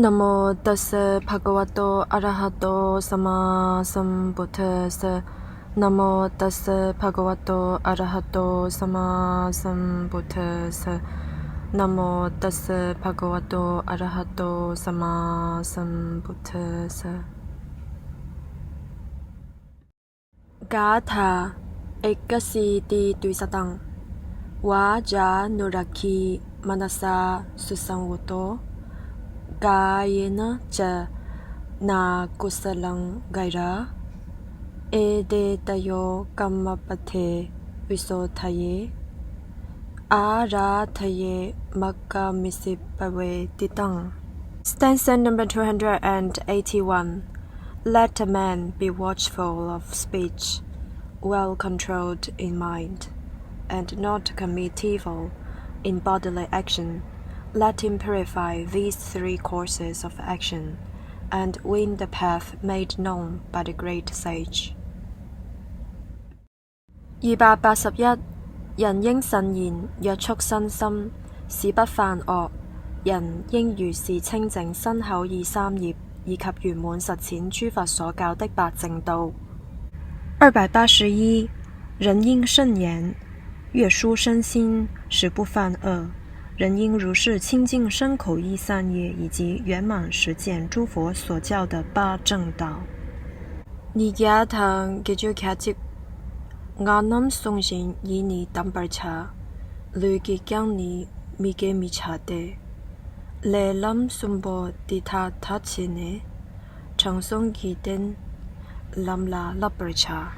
นะโมตัสสะภะคะวะโตอะระหะโตสัมมาสัมพุทธัสสะนะโมตัสสะภะคะวะโตอะระหะโตสัมมาสัมพุทธัสสะนะโมตัสสะภะคะวะโตอะระหะโตสัมมาสัมพุทธัสสะกาถาเอกสีติตุสตังวาจานุรักขีมนัสสาสุสังวุโตกายเนจะนากุสลังไกระเอเดตโยกัมมปเทวิโสทะเยอาราทะเยมักกามิสิปเวติตัง Stanza number 281. Let a man be watchful of speech, well controlled in mind, and not commit evil in bodily action. Let him purify these three courses of action, and win the path made known by the great sage. 281. 人應慎言，約束身心，使不犯惡。人應如是清淨身口意三業，以及圓滿實踐諸佛所教的八正道。281. 人應慎言，約束身心，使不犯惡。人應如是清淨身口意三業，以及圓滿實踐諸佛所教的八正道。你家堂嘅最卡接，我諗送信以你當白茶，累嘅將你咪嘅咪茶的。來諗送波地他錢呢，長送幾點諗啦粒白茶。